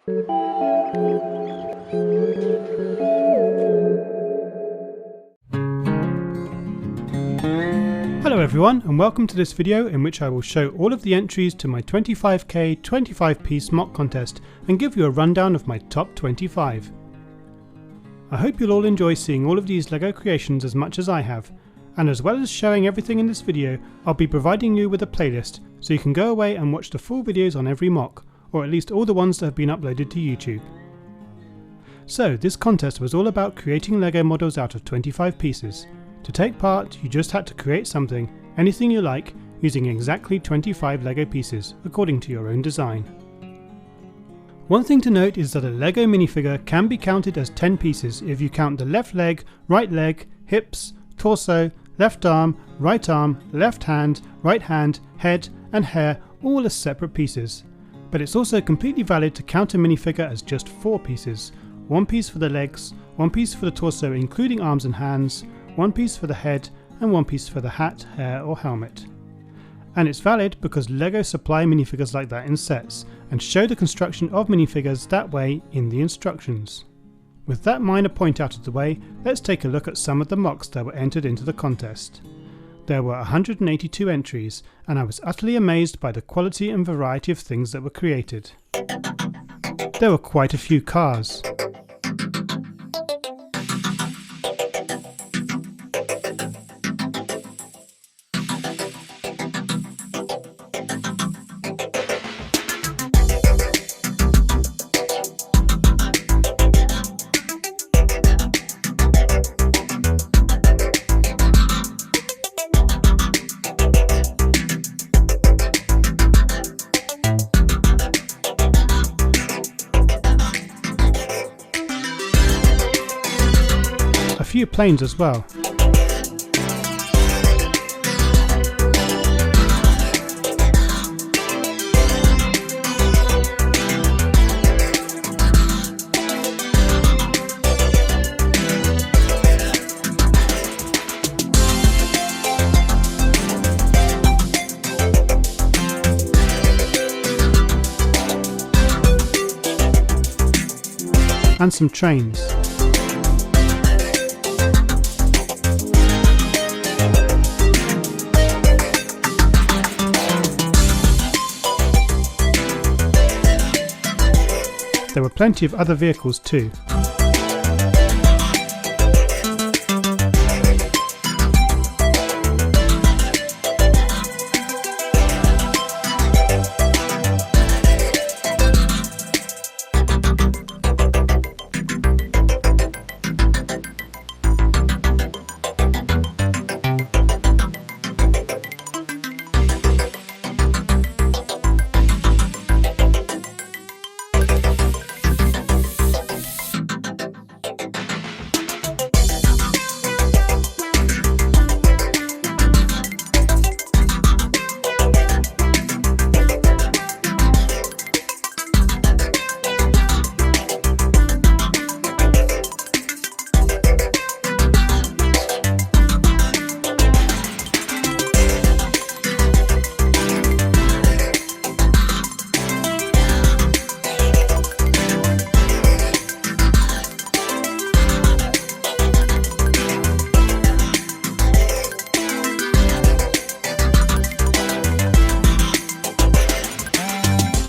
Hello everyone, and welcome to this video in which I will show all of the entries to my 25k 25-piece MOC contest and give you a rundown of my top 25. I hope you'll all enjoy seeing all of these LEGO creations as much as I have, and as well as showing everything in this video, I'll be providing you with a playlist so you can go away and watch the full videos on every MOC, or at least all the ones that have been uploaded to YouTube. So this contest was all about creating LEGO models out of 25 pieces. To take part, you just had to create something, anything you like, using exactly 25 LEGO pieces, according to your own design. One thing to note is that a LEGO minifigure can be counted as 10 pieces if you count the left leg, hips, torso, left arm, left hand, head and hair all as separate pieces. But it's also completely valid to count a minifigure as just 4 pieces. 1 piece for the legs, 1 piece for the torso including arms and hands, 1 piece for the head and 1 piece for the hat, hair or helmet. And it's valid because LEGO supply minifigures like that in sets and show the construction of minifigures that way in the instructions. With that minor point out of the way, let's take a look at some of the MOCs that were entered into the contest. There were 182 entries, and I was utterly amazed by the quality and variety of things that were created. There were quite a few cars. A few planes as well. And some trains. There were plenty of other vehicles too.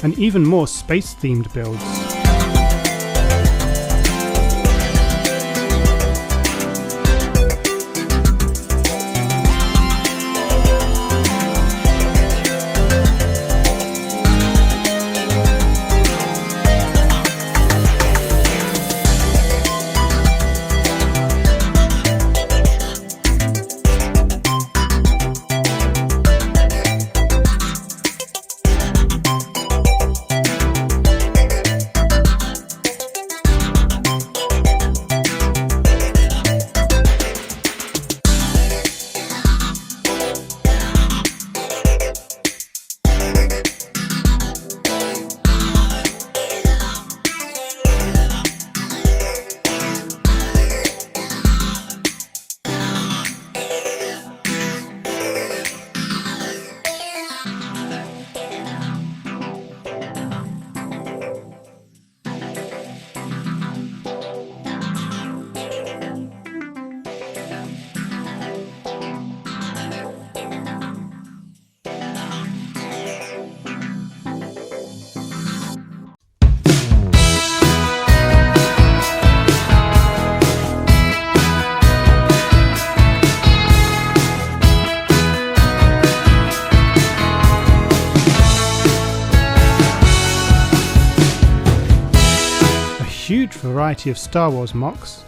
And even more space-themed builds. huge variety of Star Wars MOCs.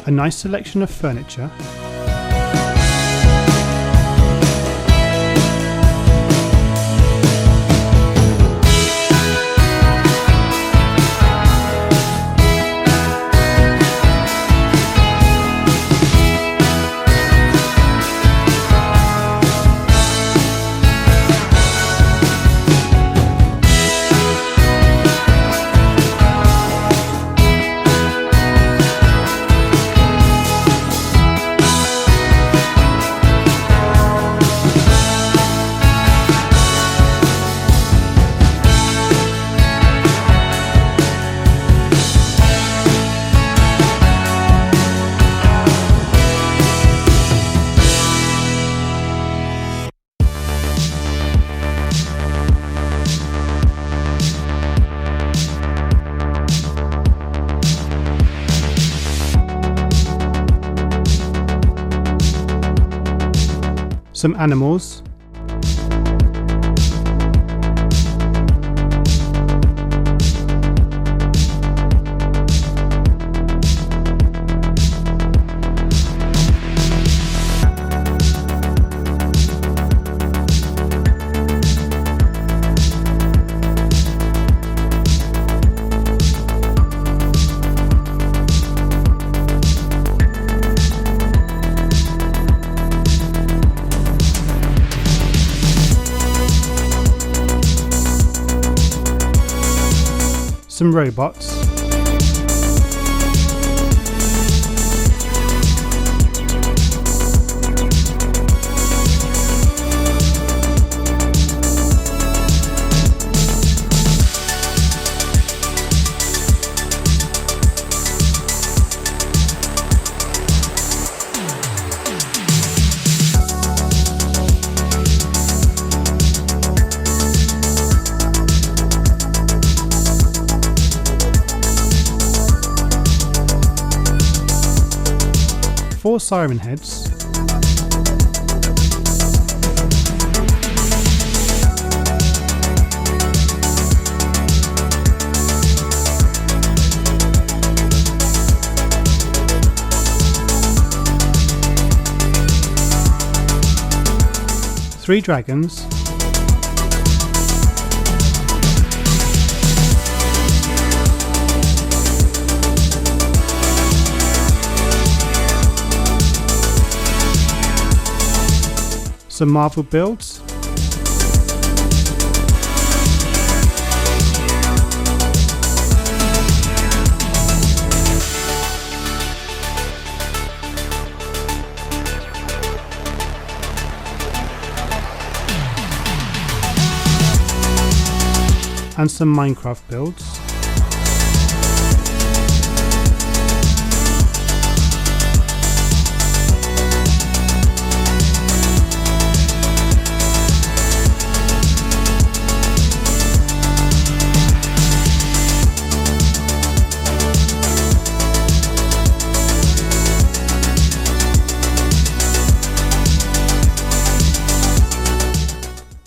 A nice selection of furniture, some animals, some robots, four siren heads, 3 dragons, some Marvel builds, and some Minecraft builds.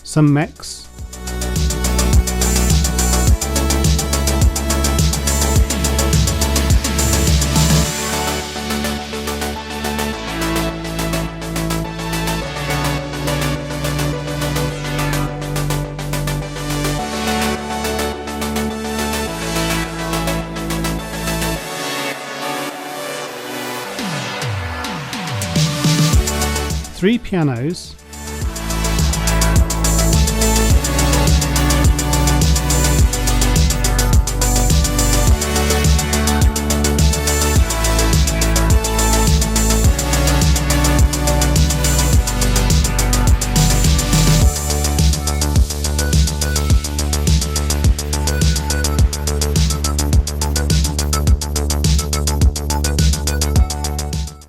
Some mechs, three pianos,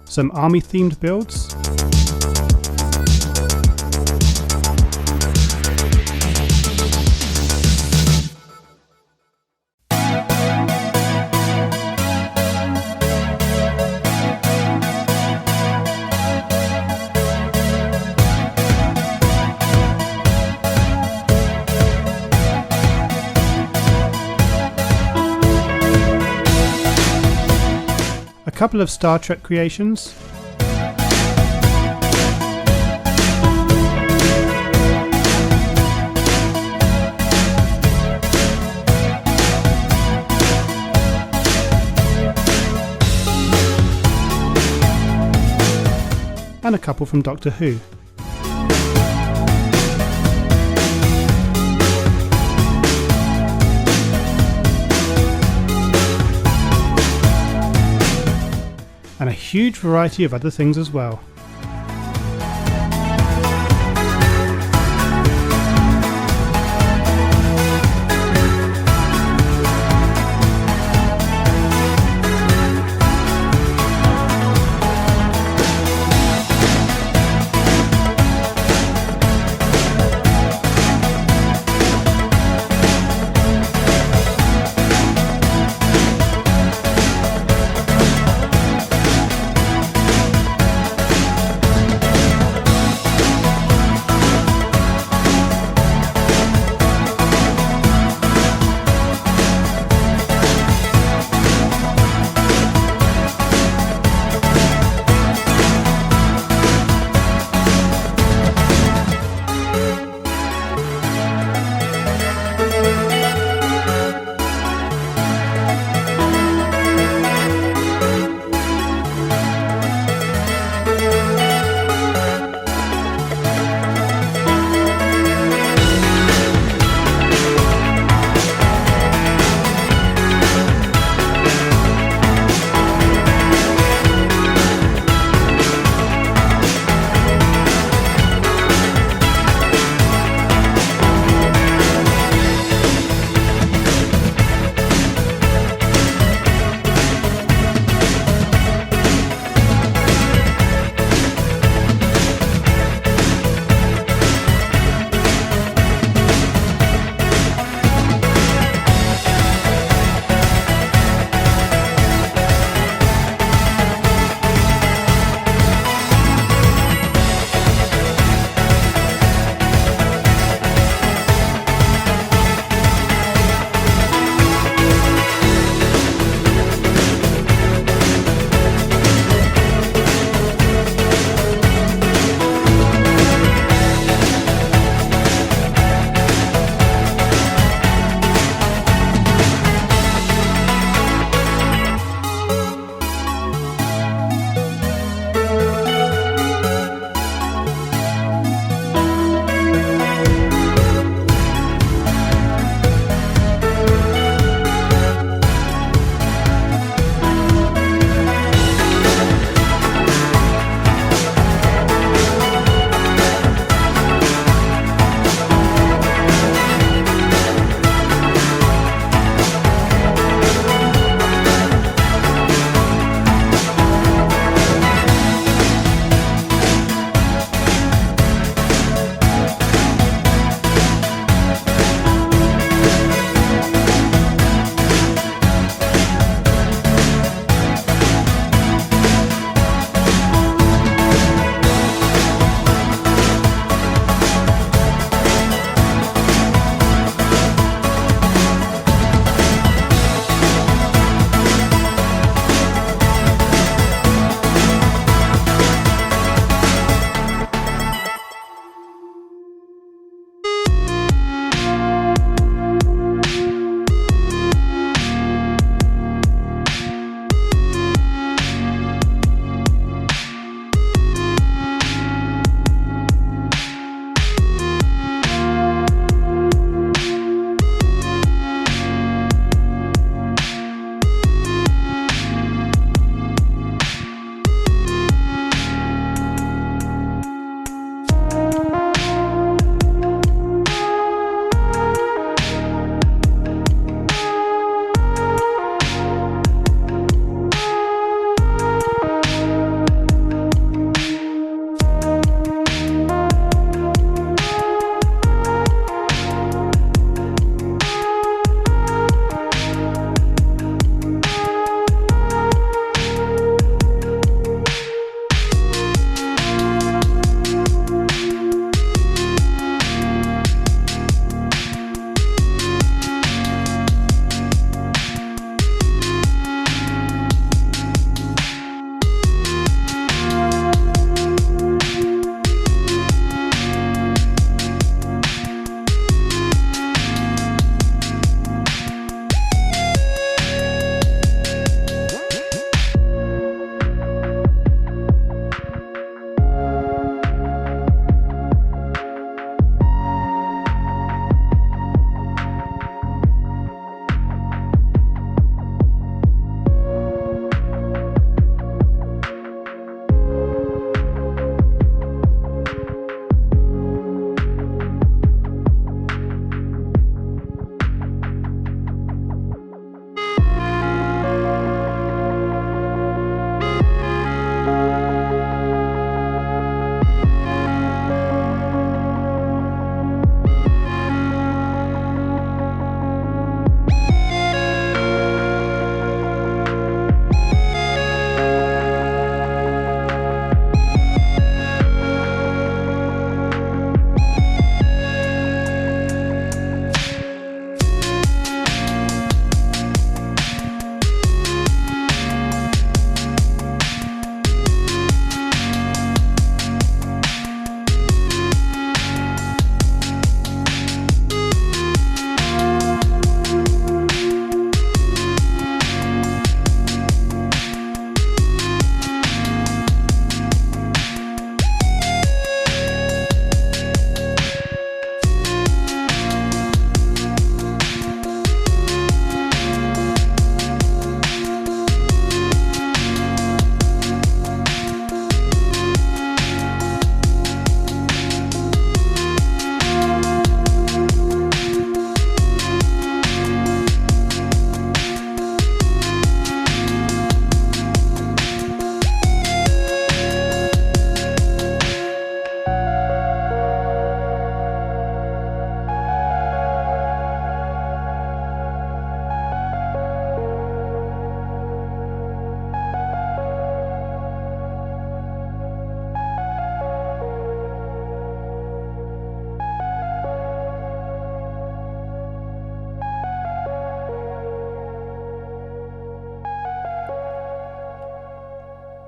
some army themed builds, a couple of Star Trek creations, and a couple from Doctor Who. And a huge variety of other things as well.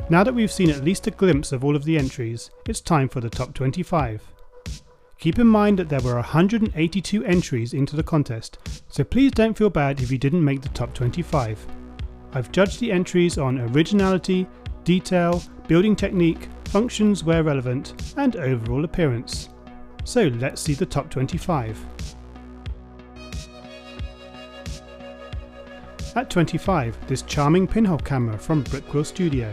Now that we've seen at least a glimpse of all of the entries, it's time for the top 25. Keep in mind that there were 182 entries into the contest, so please don't feel bad if you didn't make the top 25. I've judged the entries on originality, detail, building technique, functions where relevant, and overall appearance. So let's see the top 25. At 25, this charming pinhole camera from Brickwheel Studio.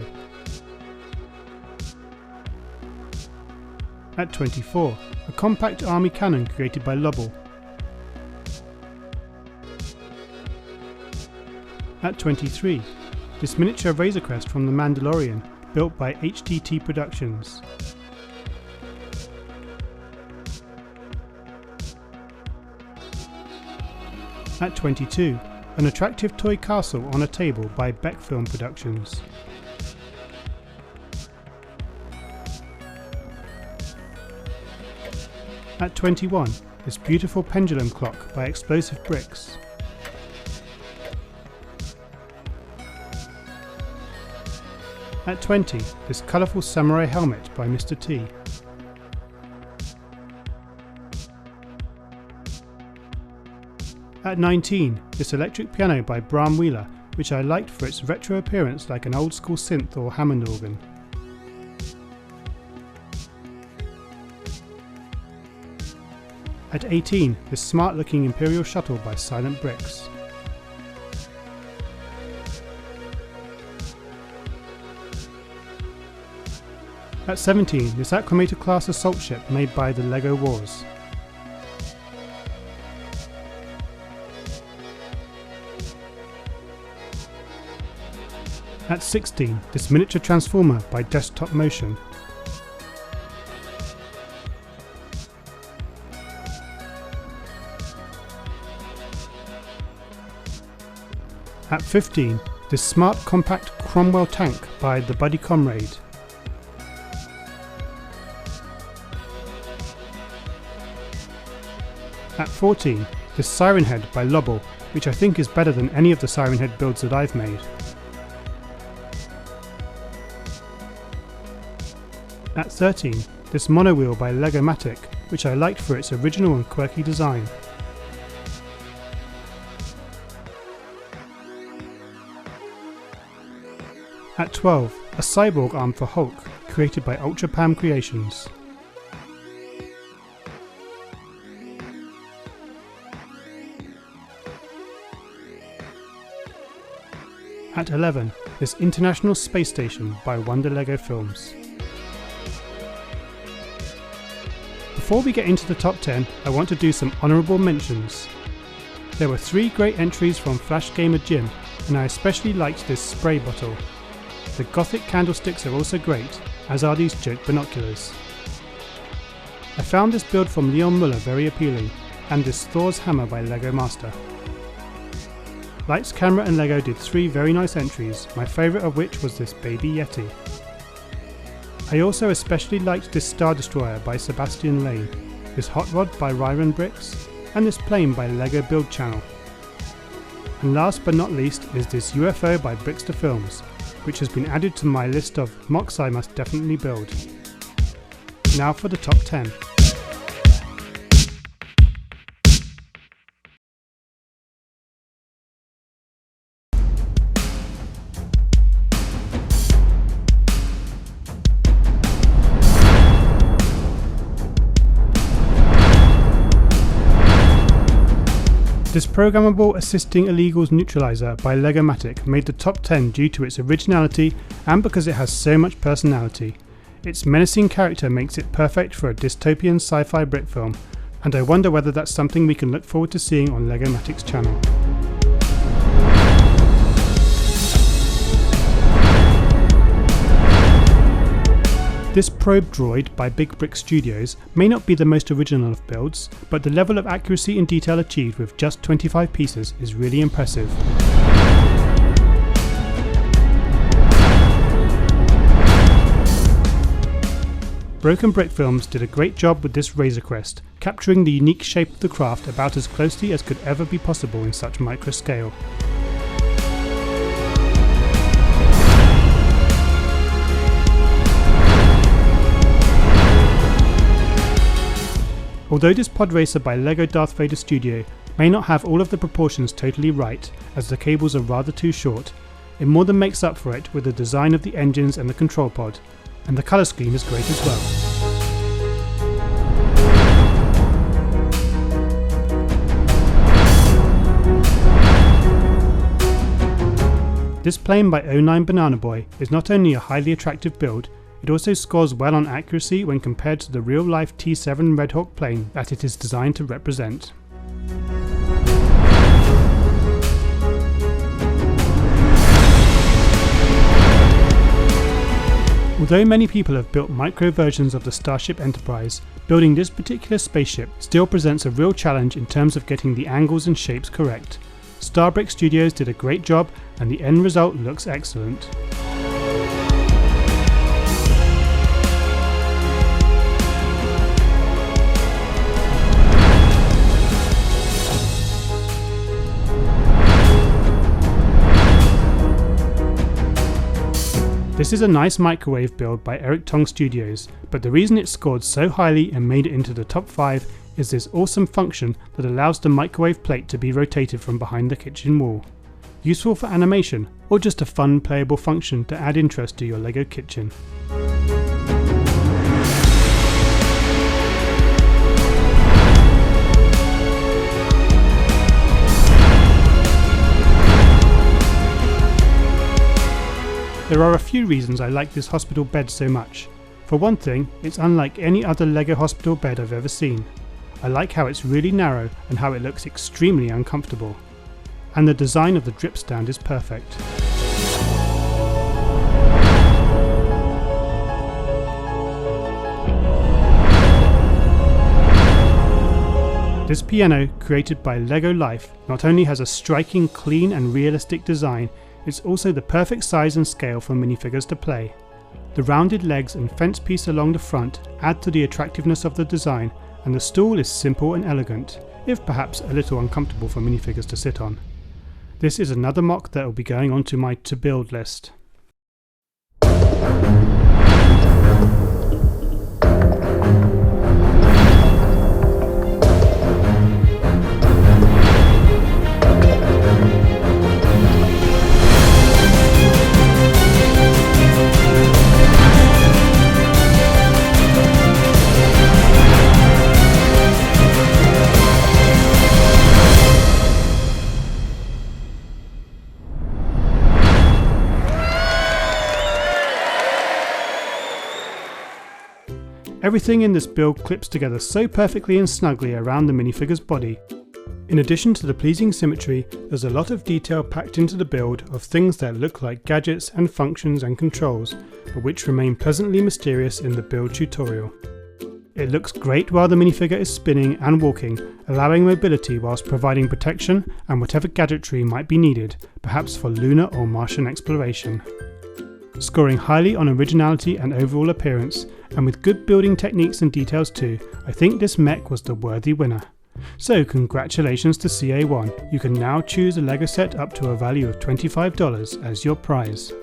At 24, a compact army cannon created by Lobel. At 23, this miniature Razor Crest from The Mandalorian, built by HTT Productions. At 22, an attractive toy castle on a table by Beck Film Productions. At 21, this beautiful pendulum clock by Explosive Bricks. At 20, this colourful samurai helmet by Mr. T. At 19, this electric piano by Bram Wheeler, which I liked for its retro appearance like an old school synth or Hammond organ. At 18, this smart looking Imperial shuttle by Silent Bricks. At 17, this Aquamator class assault ship made by the LEGO Wars. At 16, this miniature transformer by Desktop Motion. At 15, this smart compact Cromwell tank by the Buddy Comrade. At 14, this Siren Head by Lobel, which I think is better than any of the Siren Head builds that I've made. At 13, this monowheel by Legomatic, which I liked for its original and quirky design. At 12, a cyborg arm for Hulk, created by Ultra Pam Creations. At 11, this International Space Station by Wonder Lego Films. Before we get into the top 10, I want to do some honourable mentions. There were 3 great entries from Flash Gamer Jim, and I especially liked this spray bottle. The Gothic candlesticks are also great, as are these joke binoculars. I found this build from Leon Muller very appealing, and this Thor's hammer by Lego Master. Lights, Camera and Lego did 3 very nice entries, my favourite of which was this Baby Yeti. I also especially liked this Star Destroyer by Sebastian Lane, this Hot Rod by Ryron Bricks, and this plane by Lego Build Channel. And last but not least is this UFO by Brickster Films, which has been added to my list of MOCs I must definitely build. Now for the top 10. This programmable assisting illegals neutralizer by Legomatic made the top 10 due to its originality and because it has so much personality. Its menacing character makes it perfect for a dystopian sci-fi brick film, and I wonder whether that's something we can look forward to seeing on Legomatic's channel. This probe droid by Big Brick Studios may not be the most original of builds, but the level of accuracy and detail achieved with just 25 pieces is really impressive. Broken Brick Films did a great job with this Razor Crest, capturing the unique shape of the craft about as closely as could ever be possible in such micro scale. Although this pod racer by LEGO Darth Vader Studio may not have all of the proportions totally right, as the cables are rather too short, it more than makes up for it with the design of the engines and the control pod, and the colour scheme is great as well. This plane by 09 Banana Boy is not only a highly attractive build, it also scores well on accuracy when compared to the real-life T7 Red Hawk plane that it is designed to represent. Although many people have built micro versions of the Starship Enterprise, building this particular spaceship still presents a real challenge in terms of getting the angles and shapes correct. Starbrick Studios did a great job and the end result looks excellent. This is a nice microwave build by Eric Tong Studios, but the reason it scored so highly and made it into the top 5 is this awesome function that allows the microwave plate to be rotated from behind the kitchen wall. Useful for animation, or just a fun playable function to add interest to your LEGO kitchen. There are a few reasons I like this hospital bed so much. For one thing, it's unlike any other LEGO hospital bed I've ever seen. I like how it's really narrow and how it looks extremely uncomfortable. And the design of the drip stand is perfect. This piano, created by LEGO Life, not only has a striking, clean and realistic design, it's also the perfect size and scale for minifigures to play. The rounded legs and fence piece along the front add to the attractiveness of the design, and the stool is simple and elegant, if perhaps a little uncomfortable for minifigures to sit on. This is another MOC that will be going onto my to build list. Everything in this build clips together so perfectly and snugly around the minifigure's body. In addition to the pleasing symmetry, there's a lot of detail packed into the build of things that look like gadgets and functions and controls, but which remain pleasantly mysterious in the build tutorial. It looks great while the minifigure is spinning and walking, allowing mobility whilst providing protection and whatever gadgetry might be needed, perhaps for lunar or Martian exploration. Scoring highly on originality and overall appearance, and with good building techniques and details too, I think this mech was the worthy winner. So congratulations to CA1, you can now choose a LEGO set up to a value of $25 as your prize.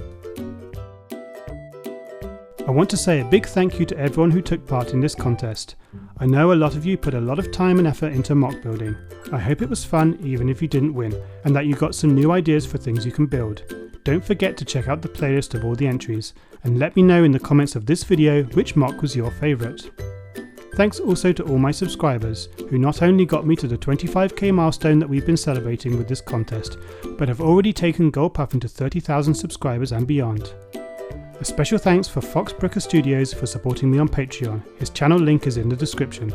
I want to say a big thank you to everyone who took part in this contest. I know a lot of you put a lot of time and effort into MOC building. I hope it was fun even if you didn't win, and that you got some new ideas for things you can build. Don't forget to check out the playlist of all the entries, and let me know in the comments of this video which MOC was your favourite. Thanks also to all my subscribers, who not only got me to the 25k milestone that we've been celebrating with this contest, but have already taken Gold Puff into 30,000 subscribers and beyond. A special thanks for Fox Brooker Studios for supporting me on Patreon. His channel link is in the description.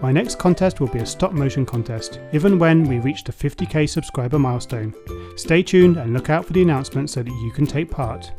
My next contest will be a stop motion contest, if and when we reach the 50k subscriber milestone. Stay tuned and look out for the announcement so that you can take part.